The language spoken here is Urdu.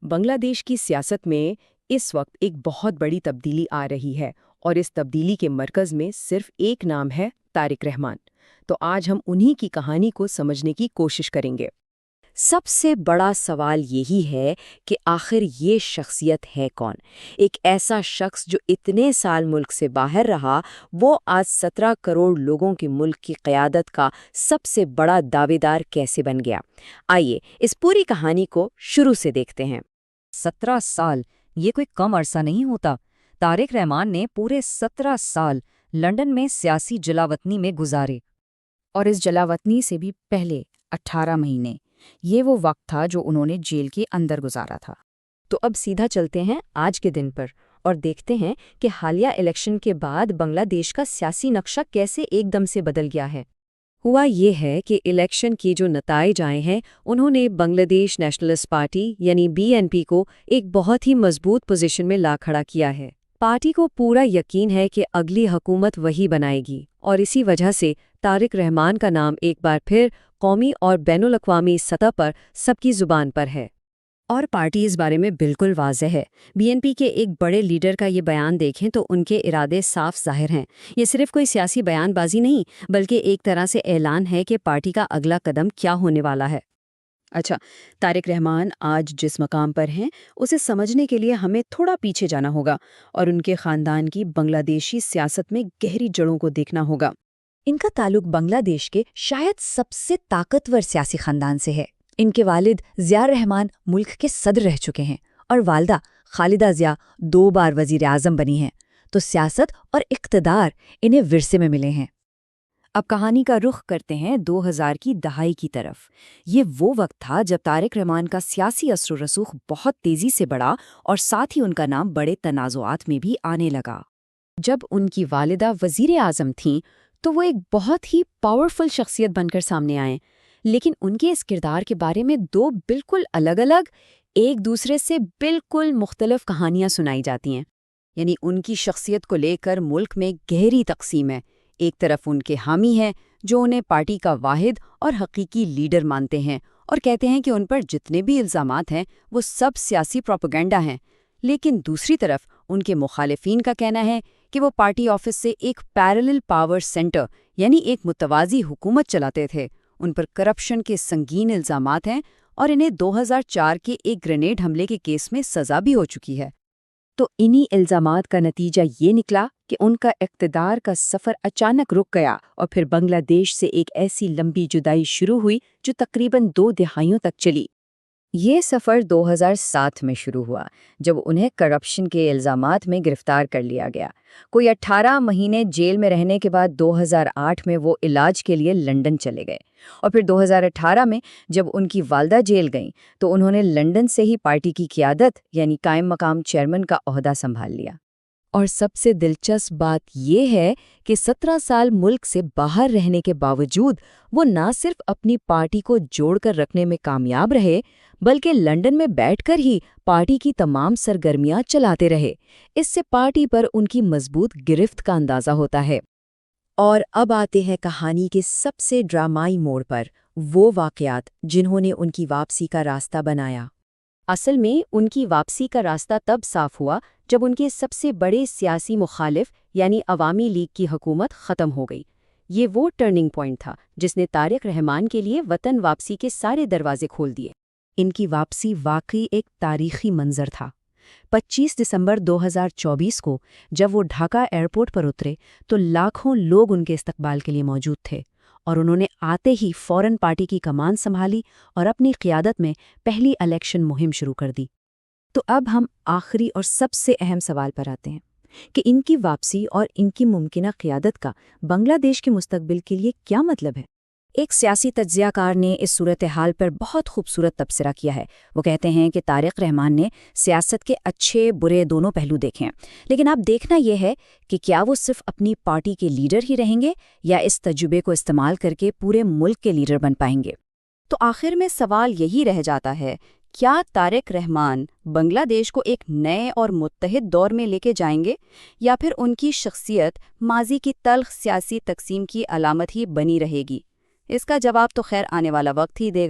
بنگلہ دیش کی سیاست میں اس وقت ایک بہت بڑی تبدیلی آ رہی ہے اور اس تبدیلی کے مرکز میں صرف ایک نام ہے، طارق رحمان۔ تو آج ہم انہی کی کہانی کو سمجھنے کی کوشش کریں گے۔ سب سے بڑا سوال یہی ہے کہ آخر یہ شخصیت ہے کون؟ ایک ایسا شخص جو اتنے سال ملک سے باہر رہا، وہ آج 17 کروڑ لوگوں کے ملک کی قیادت کا سب سے بڑا دعوے دار کیسے بن گیا؟ آئیے اس پوری کہانی کو شروع سے دیکھتے ہیں۔ 17 سال یہ کوئی کم عرصہ نہیں ہوتا۔ طارق رحمان نے پورے 17 سال لندن میں سیاسی جلاوطنی میں گزارے، اور اس جلاوطنی سے بھی پہلے 18 مہینے، یہ وہ وقت تھا جو انہوں نے جیل کے اندر گزارا تھا۔ تو اب سیدھا چلتے ہیں آج کے دن پر اور دیکھتے ہیں کہ حالیہ الیکشن کے بعد بنگلہ دیش کا سیاسی نقشہ کیسے ایک دم سے بدل گیا ہے۔ ہوا یہ ہے کہ الیکشن کے جو نتائج آئے ہیں، انہوں نے بنگلہ دیش نیشنلسٹ پارٹی یعنی BNP کو ایک بہت ہی مضبوط پوزیشن میں لا کھڑا کیا ہے۔ پارٹی کو پورا یقین ہے کہ اگلی حکومت وہی بنائے گی، اور اسی وجہ سے طارق رحمان کا نام ایک بار پھر قومی اور بین الاقوامی سطح پر سب کی زبان پر ہے۔ اور پارٹی اس بارے میں بالکل واضح ہے۔ BNP کے ایک بڑے لیڈر کا یہ بیان دیکھیں تو ان کے ارادے صاف ظاہر ہیں۔ یہ صرف کوئی سیاسی بیان بازی نہیں، بلکہ ایک طرح سے اعلان ہے کہ پارٹی کا اگلا قدم کیا ہونے والا ہے۔ اچھا، طارق رحمان آج جس مقام پر ہیں، اسے سمجھنے کے لیے ہمیں تھوڑا پیچھے جانا ہوگا اور ان کے خاندان کی بنگلہ دیشی سیاست میں گہری جڑوں کو دیکھنا ہوگا۔ ان کا تعلق بنگلہ دیش کے شاید سب سے طاقتور سیاسی خاندان سے ہے۔ ان کے والد ضیاء الرحمان ملک کے صدر رہ چکے ہیں اور والدہ خالدہ ضیاء 2 بار وزیر اعظم بنی ہیں، تو سیاست اور اقتدار انہیں ورثے میں ملے ہیں۔ اب کہانی کا رخ کرتے ہیں 2000 کی دہائی کی طرف۔ یہ وہ وقت تھا جب طارق رحمان کا سیاسی اثر و رسوخ بہت تیزی سے بڑھا اور ساتھ ہی ان کا نام بڑے تنازعات میں بھی آنے لگا۔ جب ان کی والدہ وزیر اعظم تھیں تو وہ ایک بہت ہی پاورفل شخصیت بن کر سامنے آئیں، لیکن ان کے اس کردار کے بارے میں 2 بالکل الگ ایک دوسرے سے بالکل مختلف کہانیاں سنائی جاتی ہیں۔ یعنی ان کی شخصیت کو لے کر ملک میں گہری تقسیم ہے۔ ایک طرف ان کے حامی ہیں جو انہیں پارٹی کا واحد اور حقیقی لیڈر مانتے ہیں اور کہتے ہیں کہ ان پر جتنے بھی الزامات ہیں وہ سب سیاسی پروپیگنڈا ہیں، لیکن دوسری طرف ان کے مخالفین کا کہنا ہے کہ وہ پارٹی آفس سے ایک پیرلل پاور سینٹر یعنی ایک متوازی حکومت چلاتے تھے۔ ان پر کرپشن کے سنگین الزامات ہیں اور انہیں 2004 کے ایک گرینیڈ حملے کے کیس میں سزا بھی ہو چکی ہے۔ تو انہی الزامات کا نتیجہ یہ نکلا کہ ان کا اقتدار کا سفر اچانک رک گیا اور پھر بنگلہ دیش سے ایک ایسی لمبی جدائی شروع ہوئی جو تقریباً 2 دہائیوں تک چلی۔ یہ سفر 2007 میں شروع ہوا جب انہیں کرپشن کے الزامات میں گرفتار کر لیا گیا۔ کوئی 18 مہینے جیل میں رہنے کے بعد 2008 میں وہ علاج کے لیے لندن چلے گئے، اور پھر 2018 میں جب ان کی والدہ جیل گئیں تو انہوں نے لندن سے ہی پارٹی کی قیادت یعنی قائم مقام چیئرمین کا عہدہ سنبھال لیا۔ اور سب سے دلچسپ بات یہ ہے کہ 17 سال ملک سے باہر رہنے کے باوجود وہ نہ صرف اپنی پارٹی کو جوڑ کر رکھنے میں کامیاب رہے، بلکہ لندن میں بیٹھ کر ہی پارٹی کی تمام سرگرمیاں چلاتے رہے۔ اس سے پارٹی پر ان کی مضبوط گرفت کا اندازہ ہوتا ہے۔ اور اب آتے ہیں کہانی کے سب سے ڈرامائی موڑ پر، وہ واقعات جنہوں نے ان کی واپسی کا راستہ بنایا۔ اصل میں ان کی واپسی کا راستہ تب صاف ہوا جب ان کے سب سے بڑے سیاسی مخالف یعنی عوامی لیگ کی حکومت ختم ہو گئی۔ یہ وہ ٹرننگ پوائنٹ تھا جس نے طارق رحمان کے لیے وطن واپسی کے سارے دروازے کھول دیے۔ ان کی واپسی واقعی ایک تاریخی منظر تھا۔ 25 دسمبر 2024 کو جب وہ ڈھاکہ ایئرپورٹ پر اترے تو لاکھوں لوگ ان کے استقبال کے لیے موجود تھے، اور انہوں نے آتے ہی فوراً پارٹی کی کمان سنبھالی اور اپنی قیادت میں پہلی الیکشن مہم شروع کر دی۔ تو اب ہم آخری اور سب سے اہم سوال پر آتے ہیں کہ ان کی واپسی اور ان کی ممکنہ قیادت کا بنگلہ دیش کے مستقبل کے لیے کیا مطلب ہے؟ ایک سیاسی تجزیہ کار نے اس صورتحال پر بہت خوبصورت تبصرہ کیا ہے۔ وہ کہتے ہیں کہ طارق رحمان نے سیاست کے اچھے برے دونوں پہلو دیکھے ہیں، لیکن اب دیکھنا یہ ہے کہ کیا وہ صرف اپنی پارٹی کے لیڈر ہی رہیں گے یا اس تجربے کو استعمال کر کے پورے ملک کے لیڈر بن پائیں گے۔ تو آخر میں سوال یہی رہ جاتا ہے، کیا طارق رحمان بنگلہ دیش کو ایک نئے اور متحد دور میں لے کے جائیں گے، یا پھر ان کی شخصیت ماضی کی تلخ سیاسی تقسیم کی علامت ہی بنی رہے گی؟ اس کا جواب تو خیر آنے والا وقت ہی دے گا۔